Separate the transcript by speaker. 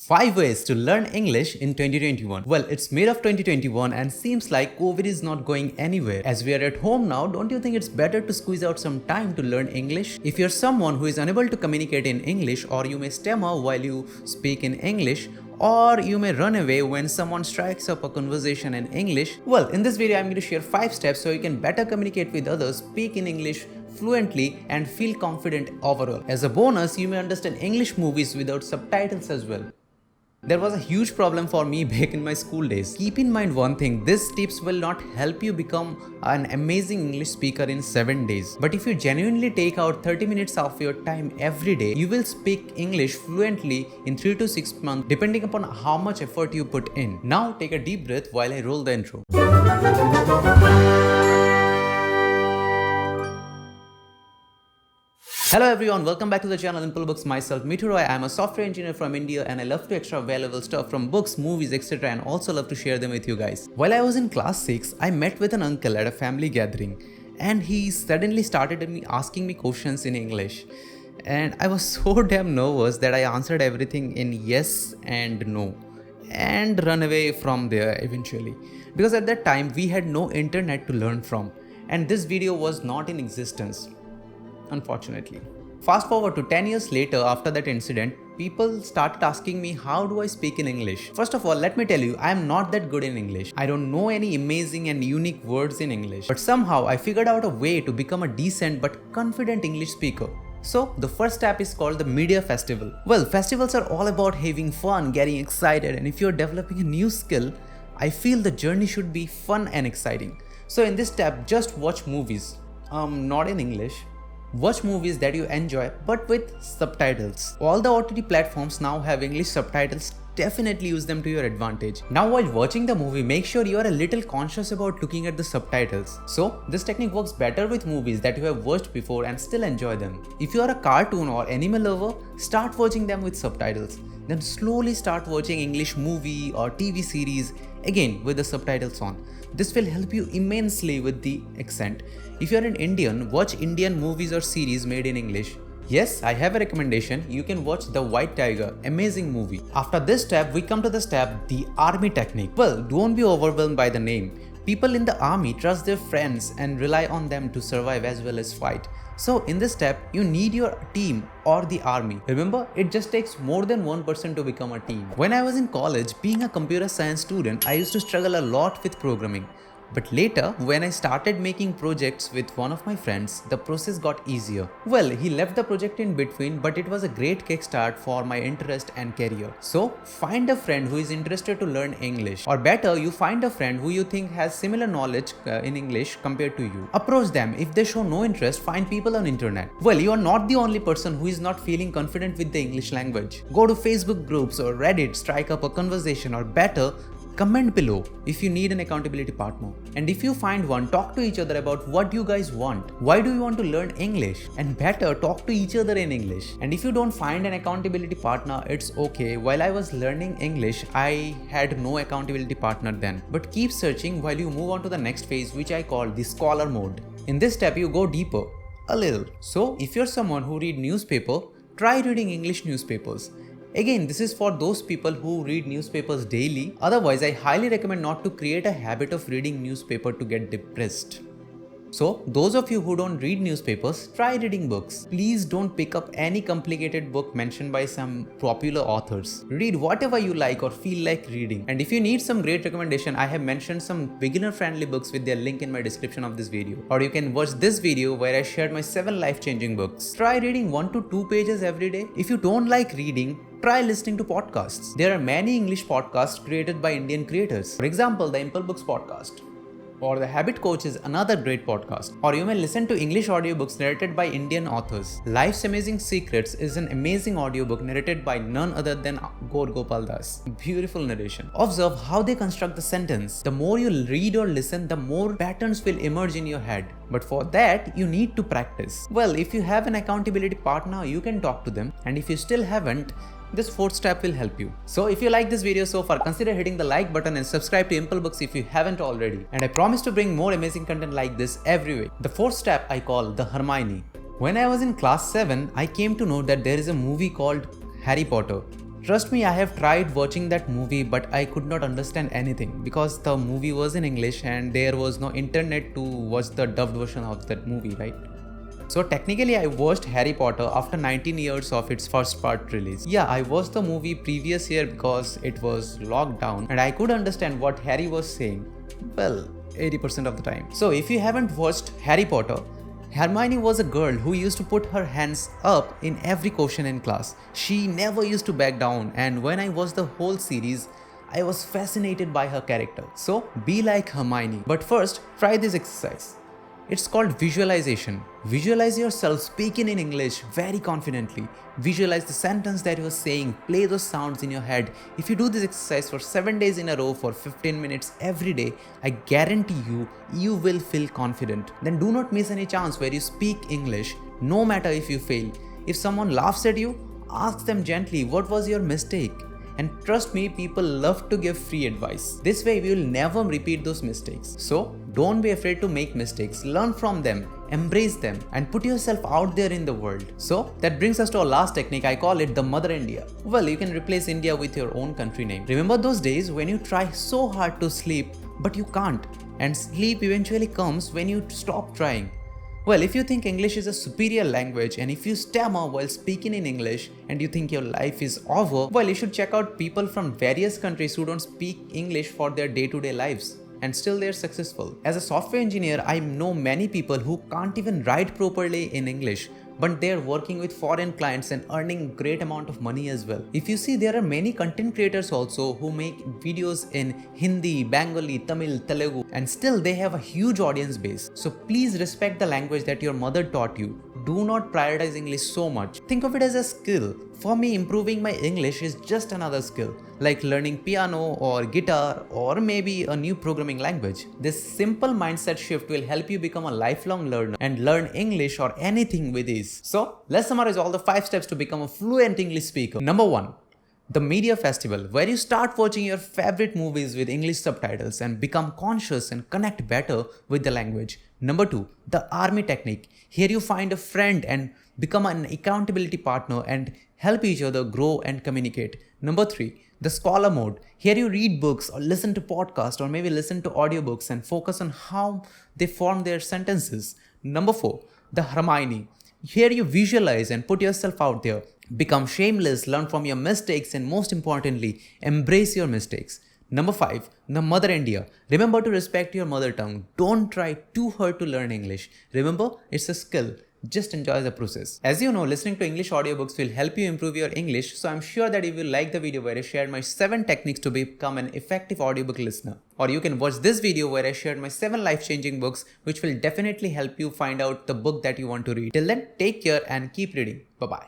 Speaker 1: 5 ways to learn English in 2021. Well, it's mid of 2021 and seems like COVID is not going anywhere. As we are at home now, don't you think it's better to squeeze out some time to learn English? If you're someone who is unable to communicate in English, or you may stammer while you speak in English, or you may run away when someone strikes up a conversation in English, well, in this video I'm going to share 5 steps so you can better communicate with others, speak in English fluently and feel confident overall. As a bonus, you may understand English movies without subtitles as well. There was a huge problem for me back in my school days. Keep in mind one thing, these tips will not help you become an amazing English speaker in 7 days. But if you genuinely take out 30 minutes of your time every day, you will speak English fluently in 3 to 6 months depending upon how much effort you put in. Now take a deep breath while I roll the intro. Hello everyone, welcome back to the channel Simple Books. Myself Mithu Roy. I am a software engineer from India and I love to extract valuable stuff from books, movies, etc. and also love to share them with you guys. While I was in class 6, I met with an uncle at a family gathering and he suddenly started asking me questions in English. And I was so damn nervous that I answered everything in yes and no and run away from there eventually. Because at that time we had no internet to learn from and this video was not in existence. Unfortunately. Fast forward to 10 years later after that incident, people started asking me how do I speak in English. First of all, let me tell you, I am not that good in English. I don't know any amazing and unique words in English. But somehow I figured out a way to become a decent but confident English speaker. So the first step is called the media festival. Well, festivals are all about having fun, getting excited, and if you're developing a new skill, I feel the journey should be fun and exciting. So in this step, just watch movies. Not in English. Watch movies that you enjoy but with subtitles. All the OTT platforms now have English subtitles. Definitely use them to your advantage. Now while watching the movie, make sure you are a little conscious about looking at the subtitles. So this technique works better with movies that you have watched before and still enjoy them. If you are a cartoon or anime lover, start watching them with subtitles. Then slowly start watching English movie or TV series again with the subtitles on. This will help you immensely with the accent. If you are an Indian, watch Indian movies or series made in English. Yes, I have a recommendation. You can watch The White Tiger, amazing movie. After this step, we come to the step, the army technique. Well, don't be overwhelmed by the name. People in the army trust their friends and rely on them to survive as well as fight. So in this step, you need your team or the army. Remember, it just takes more than one person to become a team. When I was in college, being a computer science student, I used to struggle a lot with programming. But later, when I started making projects with one of my friends, the process got easier. Well, he left the project in between, but it was a great kickstart for my interest and career. So, find a friend who is interested to learn English. Or better, you find a friend who you think has similar knowledge in English compared to you. Approach them. If they show no interest, find people on internet. Well, you are not the only person who is not feeling confident with the English language. Go to Facebook groups or Reddit, strike up a conversation, or better, comment below if you need an accountability partner. And if you find one, talk to each other about what you guys want. Why do you want to learn English? And better, talk to each other in English. And if you don't find an accountability partner, it's okay. While I was learning English, I had no accountability partner then. But keep searching while you move on to the next phase, which I call the scholar mode. In this step, you go deeper, a little. So if you're someone who read newspaper, try reading English newspapers. Again, this is for those people who read newspapers daily. Otherwise, I highly recommend not to create a habit of reading newspaper to get depressed. So, those of you who don't read newspapers, try reading books. Please don't pick up any complicated book mentioned by some popular authors. Read whatever you like or feel like reading. And if you need some great recommendation, I have mentioned some beginner-friendly books with their link in my description of this video. Or you can watch this video where I shared my 7 life-changing books. Try reading 1 to 2 pages every day. If you don't like reading, try listening to podcasts. There are many English podcasts created by Indian creators. For example, the Simple Books podcast. Or The Habit Coach is another great podcast. Or you may listen to English audiobooks narrated by Indian authors. Life's Amazing Secrets is an amazing audiobook narrated by none other than Gaur Gopal Das. Beautiful narration. Observe how they construct the sentence. The more you read or listen, the more patterns will emerge in your head. But for that, you need to practice. Well, if you have an accountability partner, you can talk to them. And if you still haven't, this 4th step will help you. So if you like this video so far, consider hitting the like button and subscribe to Simple Books if you haven't already. And I promise to bring more amazing content like this every week. The 4th step I call the Hermione. When I was in class 7, I came to know that there is a movie called Harry Potter. Trust me, I have tried watching that movie, but I could not understand anything because the movie was in English and there was no internet to watch the dubbed version of that movie, right? So technically I watched Harry Potter after 19 years of its first part release. Yeah, I watched the movie previous year because it was locked down and I could understand what Harry was saying. Well, 80% of the time. So if you haven't watched Harry Potter, Hermione was a girl who used to put her hands up in every question in class. She never used to back down, and when I watched the whole series, I was fascinated by her character. So be like Hermione. But first, try this exercise. It's called visualization. Visualize yourself speaking in English very confidently. Visualize the sentence that you are saying. Play those sounds in your head. If you do this exercise for 7 days in a row for 15 minutes every day, I guarantee you will feel confident. Then do not miss any chance where you speak English, no matter if you fail. If someone laughs at you, ask them gently, what was your mistake? And trust me, people love to give free advice. This way, we will never repeat those mistakes. So, don't be afraid to make mistakes. Learn from them, embrace them, and put yourself out there in the world. So, that brings us to our last technique. I call it the Mother India. Well, you can replace India with your own country name. Remember those days when you try so hard to sleep, but you can't? And sleep eventually comes when you stop trying. Well, if you think English is a superior language and if you stammer while speaking in English and you think your life is over, well, you should check out people from various countries who don't speak English for their day-to-day lives and still they're successful. As a software engineer, I know many people who can't even write properly in English, but they're working with foreign clients and earning great amount of money as well. If you see, there are many content creators also who make videos in Hindi, Bengali, Tamil, Telugu, and still they have a huge audience base. So please respect the language that your mother taught you. Do not prioritize English so much. Think of it as a skill. For me, improving my English is just another skill, like learning piano or guitar or maybe a new programming language. This simple mindset shift will help you become a lifelong learner and learn English or anything with ease. So, let's summarize all the 5 steps to become a fluent English speaker. Number 1. The Media Festival, where you start watching your favorite movies with English subtitles and become conscious and connect better with the language. Number 2, the Army Technique. Here you find a friend and become an accountability partner and help each other grow and communicate. Number 3, the Scholar Mode. Here you read books or listen to podcasts or maybe listen to audiobooks and focus on how they form their sentences. Number 4, the Hermione. Here you visualize and put yourself out there. Become shameless, learn from your mistakes, and most importantly, embrace your mistakes. Number 5, the Mother India. Remember to respect your mother tongue. Don't try too hard to learn English. Remember, it's a skill. Just enjoy the process. As you know, listening to English audiobooks will help you improve your English, so I'm sure that you will like the video where I shared my 7 techniques to become an effective audiobook listener. Or you can watch this video where I shared my 7 life-changing books, which will definitely help you find out the book that you want to read. Till then, take care and keep reading. Bye-bye.